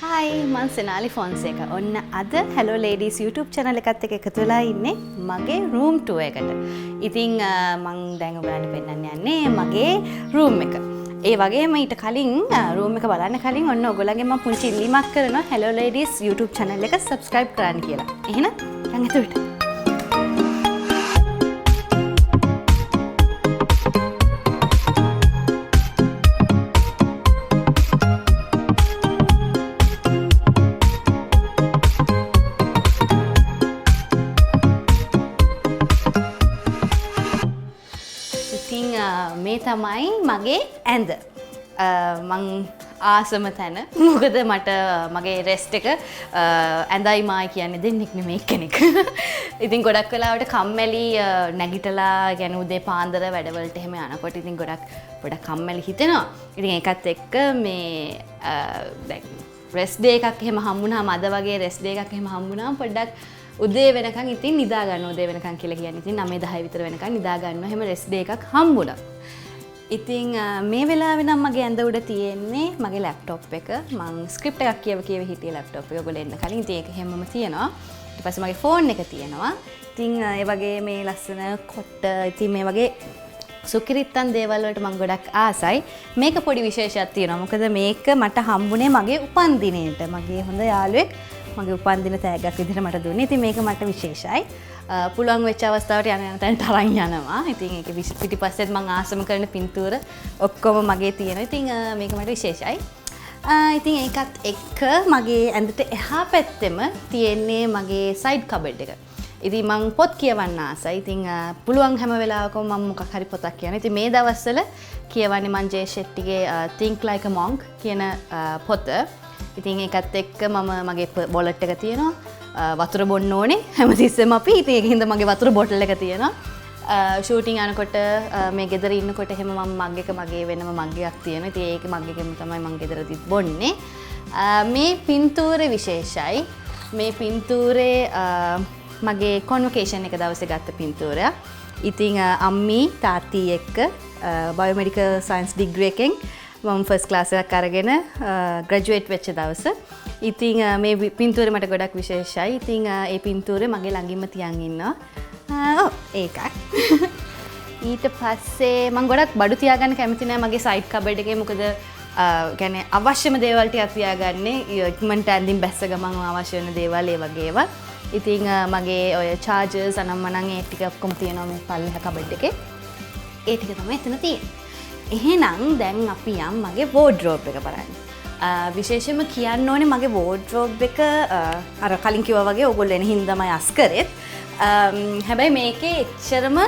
Hi, I'm Senali Fonseka. ඔන්න අද Hello Ladies YouTube channel එකත් එක්ක එකතු වෙලා ඉන්නේ මගේ room tour එකට. ඉතින් මම දැන් ඔයගලන්ට පෙන්නන්න යන්නේ මගේ room එක. ඒ වගේම ඊට කලින් room එක බලන්න කලින් ඔන්න ඔයගලගේ මම පුංචි ඉල්ලීමක් කරනවා Hello Ladies YouTube channel එක subscribe කරන්න කියලා. එහෙනම් යන් ඇතුළට. මේ තමයි මගේ ඇඳ. මං ආසම තැන. මොකද මට මගේ රෙස්ට් එක ඇඳයි මායි කියන්නේ දෙන්නෙක් නෙමෙයි කෙනෙක්. ඉතින් ගොඩක් වෙලාවට කම්මැලි නැගිටලා يعني උදේ පාන්දර වැඩවලට එහෙම යනකොට ඉතින් ගොඩක් කම්මැලි හිතෙනවා. ඉතින් ඒකත් එක්ක මේ දැන් රෙස්ට් ඩේ එකක් එහෙම හම්බුනහම අද වගේ රෙස්ට් ඩේ එකක් එහෙම හම්බුනහම පොඩ්ඩක් උදේ වෙනකන් ඉතින් නිදා ගන්න. උදේ වෙනකන් කියලා කියන්නේ ඉතින් 9-10 විතර වෙනකන් නිදා ගන්නවා. එහෙම රෙස්ට් ඩේ එකක් හම්බුණා. ඉතින් මේ වෙලාවේ නම් මගේ ඇඳ උඩ තියෙන්නේ මගේ ලැප්ටොප් එක. මම ස්ක්‍රිප්ට් එකක් කියව හිටියේ ලැප්ටොප් එක. ඔයගොල්ලෝ එන්න කලින් ඉතින් ඒක හැමම තියෙනවා. ඊට පස්සේ මගේ ෆෝන් එක තියෙනවා. ඉතින් ඒ වගේ මේ ලස්සන කොට ඉතින් මේ වගේ සුකිරිත්තන් දේවල් වලට මම ගොඩක් ආසයි. මේක පොඩි විශේෂයක් තියෙනවා. මොකද මේක මට හම්බුනේ මගේ උපන්දිනේට. මගේ හොඳ යාළුවෙක් මගේ උපන්දින තෑග්ගක් විදිහට මට දුන්නේ. ඉතින් මේක මට විශේෂයි. පුළුවන් වෙච්ච අවස්ථාවට යන තැනට අරන් යනවා. ඉතින් ඒක පිටිපස්සෙත් මම ආසම කරන පින්තූර ඔක්කොම මගේ තියෙනවා. ඉතින් මේක මට විශේෂයි. ඉතින් ඒකත් එක්ක මගේ ඇඳට එහා පැත්තෙම තියෙන්නේ මගේ සයිඩ් කබඩ් එක. ඉතින් මම පොත් කියවන්න ආසයි. ඉතින් පුළුවන් හැම වෙලාවකම මම මොකක් හරි පොතක් කියනවා. ඉතින් මේ දවස්වල කියවන්නේ මං J ෂෙට්ටිගේ Think Like a Monk කියන පොත. ඉතින් ඒකත් එක්ක මම මගේ වොලට් එක තියෙනවා. වතුර බොන්න ඕනේ හැමතිස්සෙම අපි. ඉතින් ඒකින්ද මගේ වතුර බොටල් එක තියෙනවා. ෂූටින් යනකොට මේ ගෙදර ඉන්නකොට එහෙම මම මග් එක මගේ වෙනම මග් එකක් තියෙනවා. ඉතින් ඒක මග් එකෙන් තමයි මම ගෙදරදිත් බොන්නේ. මේ පින්තූරේ විශේෂයි. මේ පින්තූරේ මගේ කොන්වොකේෂන් එක දවසේ ගත්ත පින්තූරයක්. ඉතින් අම්මි තාත්ති එක්ක බයෝමෙඩිකල් සයන්ස් ඩිග්‍රී එකෙන් මම ෆස්ට් ක්ලාස් එකක් අරගෙන ග්‍රැජුවේට් වෙච්ච දවස. ඉතින් මේ පින්තූරේ මට ගොඩක් විශේෂයි. ඉතින් ඒ පින්තූරේ මගේ ළඟින්ම තියන් ඉන්නවා. ඔව් ඒකක්. ඊට පස්සේ මම ගොඩක් බඩු තියාගන්න කැමති නෑ මගේ සයිඩ් කබඩ් එකේ. මොකද කියන්නේ අවශ්‍යම දේවල් ටිකක් තියාගන්නේ. ඉක්මනට ඇඳින් බැස්ස ගමන් අවශ්‍ය වෙන දේවල් ඒ වගේ ඒවා. ඉතින් මගේ ඔය චාර්ජර්ස් අනම්මනම් ඒ ටික ඔක්කොම තියෙනවා මේ පල්ලෙහා කබඩ් එකේ. ඒ ටික තමයි එතන තියෙන්නේ. එහෙනම් දැන් අපි යම් මගේ වෝඩ්‍රෝබ් එක බලන්න. විශේෂයෙන්ම කියන්න ඕනේ මගේ වෝඩ්‍රෝබ් එක අර කලින් කිව්වා වගේ ඕගොල්ලෝ එන හින්දාමයි අස් කරෙත්. හැබැයි මේකේ එච්චරම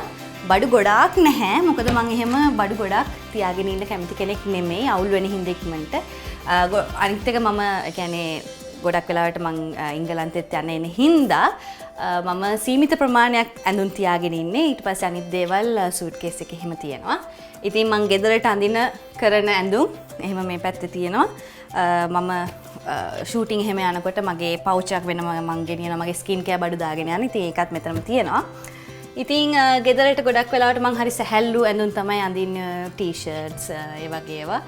බඩු ගොඩාක් නැහැ. මොකද මම එහෙම බඩු ගොඩාක් තියාගෙන ඉන්න කැමති කෙනෙක් නෙමෙයි. අවුල් වෙන හින්දා ඉක්මනට. අනිත් එක මම කියන්නේ ගොඩක් වෙලාවට මම ඉංගලන්තෙත් යන එන හින්දා මම සීමිත ප්‍රමාණයක් ඇඳුම් තියාගෙන ඉන්නේ. ඊට පස්සේ අනිත් දේවල් සූට්කේස් එකේ එහෙම තියෙනවා. ඉතින් මං ගෙදරට අඳින කරන ඇඳුම් එහෙම මේ පැත්තේ තියෙනවා. මම ෂූටින් එහෙම යනකොට මගේ පවුච් එකක් වෙනම මං ගෙනියනවා මගේ ස්කින් කෙයාර් බඩු දාගෙන යන. ඉතින් ඒකත් මෙතනම තියෙනවා. ඉතින් ගෙදරට ගොඩක් වෙලාවට මං හරි සැහැල්ලු ඇඳුම් තමයි අඳින්නේ. ටී-ෂර්ට්ස් ඒ වගේ ඒවා.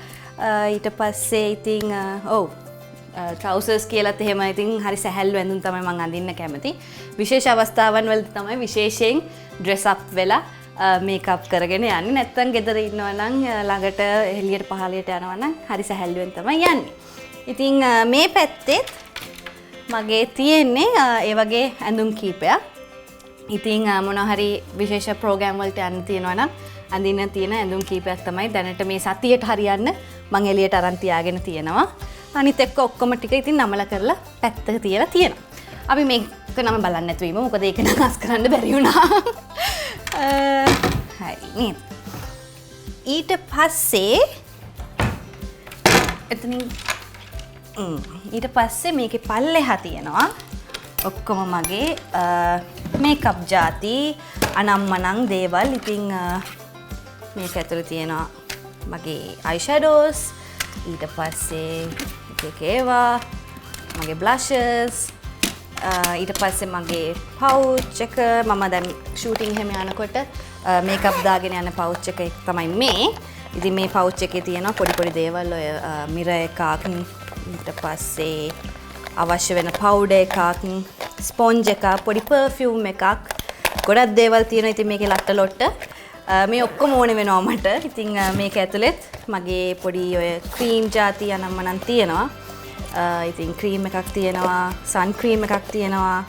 ඊට පස්සේ ඉතින් ඔව් trousers කියලාත් එහෙම ඉතින් හරි සැහැල්ලු ඇඳුම් තමයි මං අඳින්න කැමති. විශේෂ අවස්ථාවන් වලදී තමයි විශේෂයෙන් dress up වෙලා මේකප් කරගෙන යන්නේ. නැත්තම් ගෙදර ඉන්නවා නම් ළඟට එළියට පහළට යනවා නම් හරි සැහැල්ලුවෙන් තමයි යන්නේ. ඉතින් මේ පැත්තේ මගේ තියෙන්නේ ඒ වගේ ඇඳුම් කීපයක්. ඉතින් මොනවා හරි විශේෂ ප්‍රෝග්‍රෑම් වලට යන්න තියෙනවා නම් අඳින්න තියෙන ඇඳුම් කීපයක් තමයි දැනට මේ සතියට හරියන්න මං එළියට අරන් තියාගෙන තියෙනවා. අනිත් එක්ක ඔක්කොම ටික ඉතින් නමල කරලා පැත්තක තියලා තියෙනවා. අපි මේක නම බලන්න නැතුව ඉමු. මොකද ඒක නම් අස් කරන්න බැරි වුණා. හරි නේද? ඊට පස්සේ එතනින් ඊට පස්සේ මේකේ පල්ලෙහා තියෙනවා ඔක්කොම මගේ මේකප් ಜಾති අනම්මනම් දේවල්. ඉතින් මේක ඇතුලේ තියෙනවා මගේ අයි ෂැඩෝස්. ඊට පස්සේ ඒවා මගේ බ්ලෂර්ස්. ඊට පස්සේ මගේ පවුච් එක මම දැන් ෂූටින් එහෙම යනකොට මේකප් දාගෙන යන පවුච් එක තමයි මේ. ඉතින් මේ පවුච් එකේ තියෙනවා පොඩි පොඩි දේවල් ඔය මිරර් එකක් ඊට පස්සේ අවශ්‍ය වෙන පවුඩර් එකක්, ස්පොන්ජ් එකක්, පොඩි පර්ෆියුම් එකක්. ගොඩක් දේවල් තියෙනවා. ඉතින් මේකේ ලට්ට ලොට්ට මේ ඔක්කොම ඕනේ වෙනවා මට. ඉතින් මේක ඇතුළෙත් මගේ පොඩි ඔය ක්‍රීම් ජාති අනම්මනම් තියෙනවා. ඉතින් ක්‍රීම් එකක් තියෙනවා, සන් ක්‍රීම් එකක් තියෙනවා,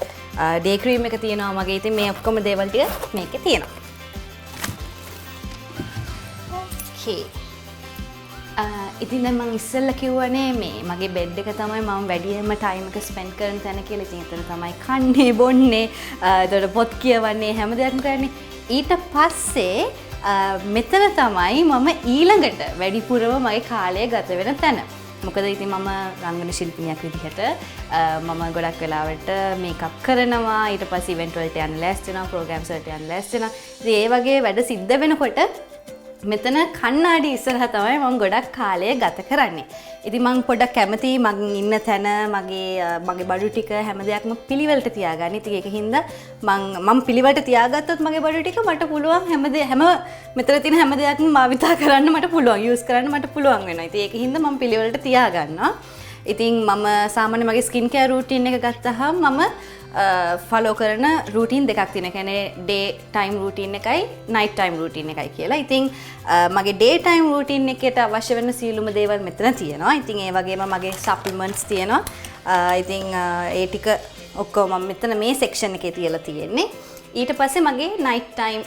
ඩේ ක්‍රීම් එක තියෙනවා මගේ. ඉතින් මේ ඔක්කොම දේවල් ටික මේකේ තියෙනවා. ඕකේ. ඉතින් දැන් මම ඉස්සෙල්ලා කිව්වනේ මේ මගේ බෙඩ් එක තමයි මම වැඩියෙන්ම ටයිම් එක ස්පෙන්ඩ් කරන තැන කියලා. ඉතින් එතන තමයි කන්නේ, බොන්නේ, එතකොට පොත් කියවන්නේ, හැම දෙයක්ම කරන්නේ. ඊට පස්සේ මෙතන තමයි මම ඊළඟට වැඩිපුරම මගේ කාලය ගත වෙන තැන. මොකද ඉතින් මම රංගන ශිල්පිනියක් විදිහට මම ගොඩක් වෙලාවට මේකප් කරනවා, ඊට පස්සේ ඉවෙන්ට් වලට යන්න ලෑස්ති වෙනවා, ප්‍රෝග්‍රෑම්ස් වලට යන්න ලෑස්ති වෙනවා. ඉතින් ඒ වගේ වැඩ සිද්ධ වෙනකොට මෙතන කණ්ණාඩි ඉස්සරහා තමයි මම ගොඩක් කාලය ගත කරන්නේ. ඉතින් මම පොඩ්ඩක් කැමතියි මං ඉන්න තැන මගේ බඩු ටික හැම දෙයක්ම පිළිවෙලට තියාගන්න. ඉතින් ඒකින්ද මම පිළිවෙලට තියාගත්තොත් මගේ බඩු ටික මට පුළුවන් හැම මෙතන තියෙන හැම දෙයක්ම භාවිතා කරන්න මට පුළුවන්, යූස් කරන්න මට පුළුවන් වෙනවා. ඉතින් ඒකින්ද මම පිළිවෙලට තියාගන්නවා. ඉතින් මම සාමාන්‍ය මගේ ස්කින් කෙයාර් රූටින් එක ගත්තහම මම ෆලෝ කරන රූටින් දෙකක් තියෙනවා. ඒ කියන්නේ ඩේ ටයිම් රූටින් එකයි නයිට් ටයිම් රූටින් එකයි කියලා. ඉතින් මගේ ඩේ ටයිම් රූටින් එකට අවශ්‍ය වෙන සියලුම දේවල් මෙතන තියෙනවා. ඉතින් ඒ වගේම මගේ සප්ලිමන්ට්ස් තියෙනවා. ඉතින් ඒ ටික ඔක්කොම මම මෙතන මේ සෙක්ෂන් එකේ තියලා තියෙන්නේ. ඊට පස්සේ මගේ නයිට් ටයිම්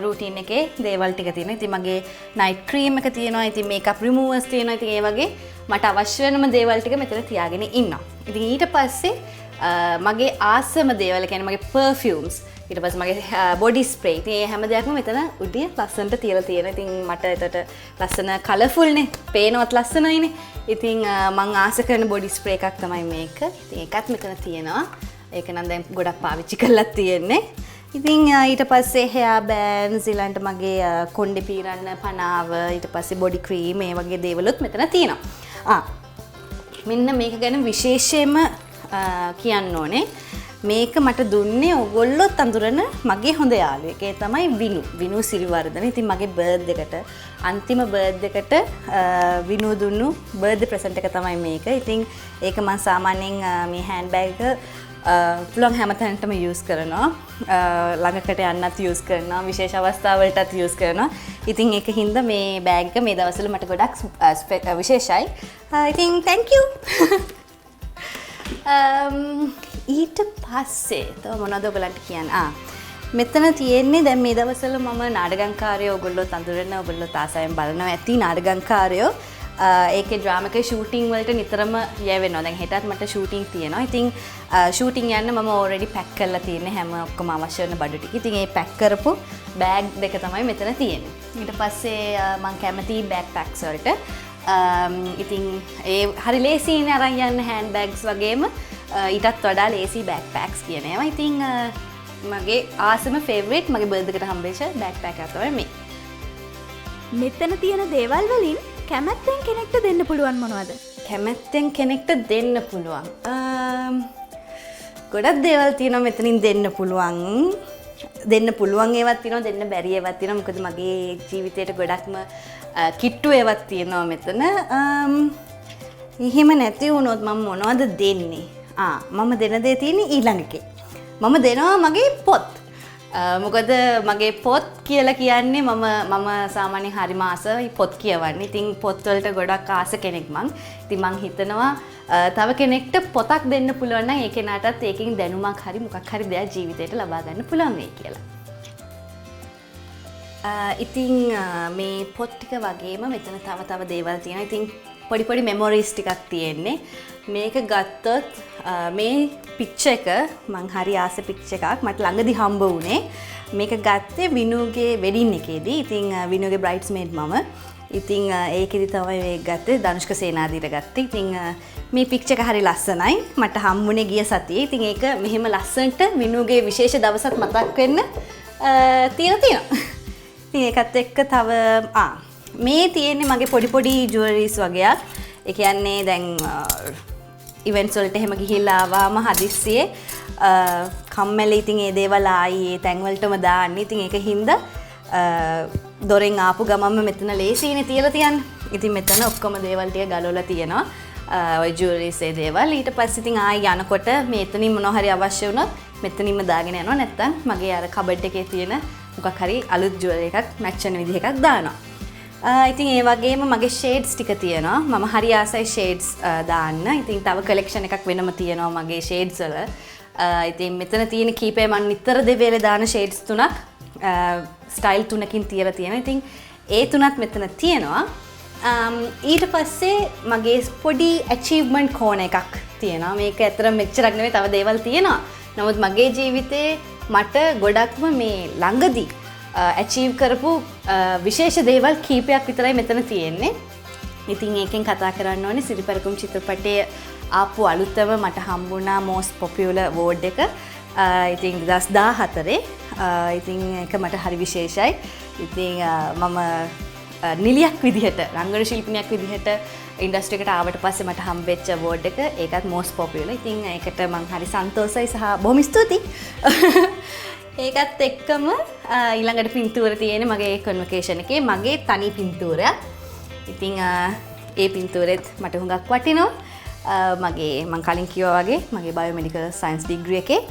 රූටින් එකේ දේවල් ටික තියෙනවා. ඉතින් මගේ නයිට් ක්‍රීම් එක තියෙනවා. ඉතින් මේකප් රිමූවර්ස් තියෙනවා. ඉතින් ඒ වගේ මට අවශ්‍ය වෙනම දේවල් ටික මෙතන තියාගෙන ඉන්නවා. ඉතින් ඊට පස්සේ මගේ ආසම දේවල් කියන්නේ මගේ පර්ෆියුම්ස්, ඊට පස්සේ මගේ බොඩි ස්ප්‍රේ, ඉතින් මේ හැම දෙයක්ම මෙතන උඩිය ලස්සනට තියලා තියෙනවා. ඉතින් මට එතට ලස්සන කලර්ෆුල් නේ, පේනවත් ලස්සනයිනේ. ඉතින් මම ආස කරන බොඩි ස්ප්‍රේ එකක් තමයි මේක. ඉතින් ඒකත් මෙතන තියෙනවා. ඒක නම් දැන් ගොඩක් පාවිච්චි කරලා තියෙන්නේ. ඉතින් ඊට පස්සේ hair bands, ඊළඟට මගේ කොණ්ඩේ පීරන්න පනාව, ඊට පස්සේ body cream, මේ වගේ දේවලුත් මෙතන තියෙනවා. මෙන්න මේක ගැන විශේෂයෙන්ම කියන්න ඕනේ. මේක මට දුන්නේ ඔයගොල්ලොත් අඳුරන මගේ හොඳ යාළුවෙක්. ඒ තමයි විනු සිරිවර්ධන. ඉතින් මගේ බර්ත්ඩේ එකට අන්තිම බර්ත්ඩේ එකට විනු දුන්නු බර්ත්ඩේ ප්‍රසන්ට් එක තමයි මේක. ඉතින් ඒක මම සාමාන්‍යයෙන් මේ හෑන්ඩ් බෑග් එක පුළුවන් හැමතැනටම යූස් කරනවා. ළඟකට යන්නත් යූස් කරනවා, විශේෂ අවස්ථාවලටත් යූස් කරනවා. ඉතින් ඒක හින්දා මේ බෑග් එක මේ දවස්වල මට ගොඩක් විශේෂයි. ඉතින් thank you. ඊට පස්සේ තව මොනවද ඔයගලන්ට කියන්න? මෙතන තියෙන්නේ දැන් මේ දවස්වල මම නාටකංකාරයෝ ඔයගොල්ලෝ අඳුරන ඔයගොල්ලෝ තාසයෙන් බලනවා ඇති නාටකංකාරයෝ. ඒකේ ඩ්‍රාමා එකේ ෂූටින් වලට නිතරම යවෙනවා. දැන් හෙටත් මට ෂූටින් තියෙනවා. ඉතින් ෂූටින් යන්න මම ඔල්රෙඩි පැක් කරලා තියෙන්නේ හැම ඔක්කොම අවශ්‍ය වෙන බඩු ටික. ඉතින් ඒ පැක් කරපු බෑග් දෙක තමයි මෙතන තියෙන්නේ. ඊට පස්සේ මම කැමති බෑග් පැක්ස් වලට. ඉතින් ඒ හරි ලේසියිනේ අරන් යන්න හෑන්ඩ් බෑග්ස් වගේම ඊටත් වඩා ලේසි බෑග් පැක්ස් කියන ඒවා. ඉතින් මගේ ආසම ෆේවරිට් මගේ බර්ත්ඩේ එකට හම්බෙච්ච බෑග් පැක් එක තමයි මේ. මෙතන තියෙන දේවල් වලින් කැමැත්තෙන් කෙනෙක්ට දෙන්න පුළුවන් මොනවද? කැමැත්තෙන් කෙනෙක්ට දෙන්න පුළුවන්. ගොඩක් දේවල් තියෙනවා මෙතනින් දෙන්න පුළුවන්. දෙන්න පුළුවන් ඒවත් තියෙනවා, දෙන්න බැරි ඒවත් තියෙනවා. මොකද මගේ ජීවිතේට ගොඩක්ම කිට්ටු ඒවත් තියෙනවා මෙතන. එහෙම නැති වුණොත් මම මොනවද දෙන්නේ? මම දෙන දේ තියෙන්නේ ඊළඟ එකේ. මම දෙනවා මගේ පොත්. මොකද මගේ පොත් කියලා කියන්නේ මම සාමාන්‍යයෙන් හරිම ආසයි පොත් කියවන්න. ඉතින් පොත් වලට ගොඩක් ආස කෙනෙක් මං. ඉතින් මං හිතනවා තව කෙනෙක්ට පොතක් දෙන්න පුළුවන් නම් ඒ කෙනාටත් ඒකෙන් දැනුමක් හරි මොකක් හරි දෙයක් ජීවිතේට ලබා ගන්න පුළුවන් වෙයි කියලා. ඉතින් මේ පොත් ටික වගේම මෙතන තව දේවල් තියෙනවා. ඉතින් පොඩි මෙමොරිස් ටිකක් තියෙන්නේ. මේක ගත්තොත් මේ පික්චර් එක මං හරි ආස පික්චර් එකක් මට ළඟදි හම්බ වුණේ. මේක ගත්තේ විනුගේ වෙඩින් එකේදී. ඉතින් විනුගේ බ්‍රයිඩ්ස්මේඩ් මම. ඉතින් ඒකෙදි තමයි මේක ගත්තේ ධනුෂ්ක සේනාධීර ගත්තේ. ඉතින් මේ පික්චර් එක හරි ලස්සනයි. මට හම්බුනේ ගිය සතියේ. ඉතින් ඒක මෙහෙම ලස්සනට විනුගේ විශේෂ දවසක් මතක් වෙන්න තියෙනවා. ඉතින් ඒකත් එක්ක තව මේ තියෙන්නේ මගේ පොඩි ජුවලරිස් වගේක්. ඒ කියන්නේ දැන් ඉවෙන්ට්ස් වලට එහෙම ගිහිල්ලා ආවම හදිස්සියේ කම්මැලි ඉතින් ඒ දේවල් ආයි ඒ තැන් වලටම දාන්න. ඉතින් ඒක හින්දා දොරෙන් ආපු ගමන්ම මෙතන ලේසියිනේ තියලා තියන්නේ. ඉතින් මෙතන ඔක්කොම දේවල් ටික ගලවලා තියෙනවා. ඔය ජුවලරිස් ඒ දේවල්. ඊට පස්සේ ඉතින් ආයි යනකොට මේ එතනින් මොනවා හරි අවශ්‍ය වුණොත් මෙතනින්ම දාගෙන යනවා. නැත්තම් මගේ අර කබඩ් එකේ තියෙන මොකක් හරි අලුත් ජුවලරි එකක් මැච් වෙන විදිහ එකක් දානවා. ඉතින් ඒ වගේම මගේ ෂේඩ්ස් ටික තියෙනවා. මම හරි ආසයි ෂේඩ්ස් දාන්න. ඉතින් තව කලෙක්ෂන් එකක් වෙනම තියෙනවා මගේ ෂේඩ්ස් වල. ඉතින් මෙතන තියෙන කීපය මම නිතර දෙවේලේ දාන ෂේඩ්ස් තුනක් ස්ටයිල් තුනකින් තියලා තියෙනවා. ඉතින් ඒ තුනත් මෙතන තියෙනවා. ඊට පස්සේ මගේ පොඩි ඇචීව්මන්ට් කෝන එකක් තියෙනවා. මේක ඇත්තට මෙච්චරක් නෙවෙයි, තව දේවල් තියෙනවා. නමුත් මගේ ජීවිතේ මට ගොඩක්ම මේ ළඟදී ඇචීව් කරපු විශේෂ දේවල් කීපයක් විතරයි මෙතන තියෙන්නේ. ඉතින් ඒකෙන් කතා කරන්න ඕනේ සිරි පරකුම් චිත්‍රපටයේ ආපු අලුතම මට හම්බුණා most popular award එක. ඉතින් 2014. ඉතින් ඒක මට හරි විශේෂයි. ඉතින් මම නිලියක් විදිහට, රංගන ශිල්පිනියක් විදිහට ඉන්ඩස්ට්‍රි එකට ආවට පස්සේ මට හම්බෙච්ච award එක. ඒකත් most popular. ඉතින් ඒකට මම හරි සන්තෝෂයි සහ බොහොම ස්තුතියි. ඒකත් එක්කම ඊළඟට පින්තූර තියෙන මගේ කන්වොකේෂන් එකේ මගේ තනි පින්තූරයක්. ඉතින් ඒ පින්තූරෙත් මට හුඟක් වටිනවා. මම කලින් කිව්වා වගේ මගේ බයෝමෙඩිකල් සයන්ස් ඩිග්‍රී එකේ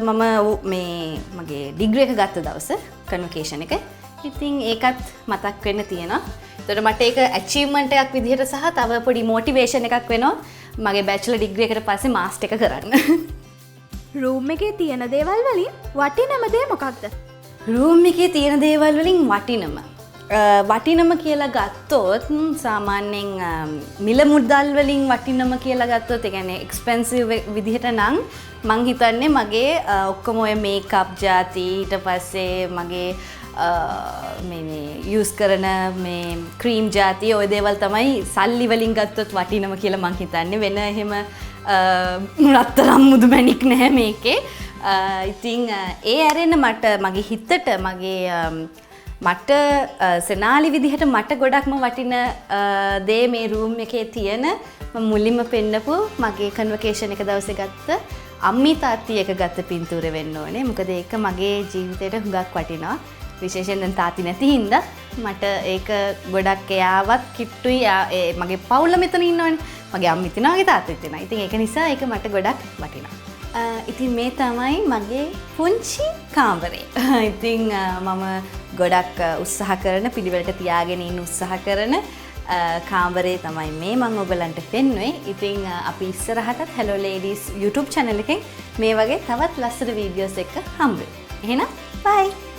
මම මේ මගේ ඩිග්‍රී එක ගත්ත දවස කන්වොකේෂන් එක. ඉතින් ඒකත් මතක් වෙන්න තියෙනවා. ඒතකොට මට ඒක ඇචීව්මන්ට් එකක් විදිහට සහ තව පොඩි මොටිවේෂන් එකක් වෙනවා මගේ බැචලර් ඩිග්‍රී එකට පස්සේ මාස්ටර් එක කරන්න. රූම් එකේ තියෙන දේවල් වලින් වටිනම දේ මොකක්ද? රූම් එකේ තියෙන දේවල් වලින් වටිනම කියලා ගත්තොත් සාමාන්‍යයෙන් මිල මුදල් වලින් වටිනම කියලා ගත්තොත්, ඒ කියන්නේ එක්ස්පෙන්සිව් විදිහට නම් මං හිතන්නේ මගේ ඔක්කොම ඔය මේකප් ಜಾති, ඊට පස්සේ මගේ මේ යූස් කරන මේ ක්‍රීම් ಜಾති, ඔය දේවල් තමයි සල්ලි වලින් ගත්තොත් වටිනම කියලා මං හිතන්නේ. වෙන එහෙම රත්තරන් මුදු මැණික් නැහැ මේකේ. ඉතින් ඒ ඇරෙන්න මගේ හිතට මට සෙනාලි විදිහට මට ගොඩක්ම වටින දේ මේ රූම් එකේ තියෙන මම මුලින්ම පෙන්නපු මගේ කන්වොකේෂන් එක දවසේ ගත්ත අම්මි තාත්ති එක ගත්ත පින්තූරය වෙන්න ඕනේ. මොකද ඒක මගේ ජීවිතේට හුඟක් වටිනවා. විශේෂයෙන් දැන් තාත්ති නැති හින්දා මට ඒක ගොඩක් එයාවත් කිට්ටුයි. මගේ පවුල මෙතන ඉන්නවනේ. මගේ අම්මි තියනවා, මගේ තාත්තා තියනවා. ඉතින් ඒක නිසා ඒක මට ගොඩක් වටිනවා. ඉතින් මේ තමයි මගේ පුංචි කාමරේ. ඉතින් මම ගොඩක් උත්සාහ කරන, පිළිවෙලට තියාගෙන ඉන්න උත්සාහ කරන කාමරේ තමයි මේ මම ඔයගලන්ට පෙන්වුවේ. ඉතින් අපි ඉස්සරහටත් Hello Ladies YouTube channel එකෙන් මේ වගේ තවත් ලස්සන වීඩියෝස් එක්ක හම්බ වෙමු. එහෙනම් bye.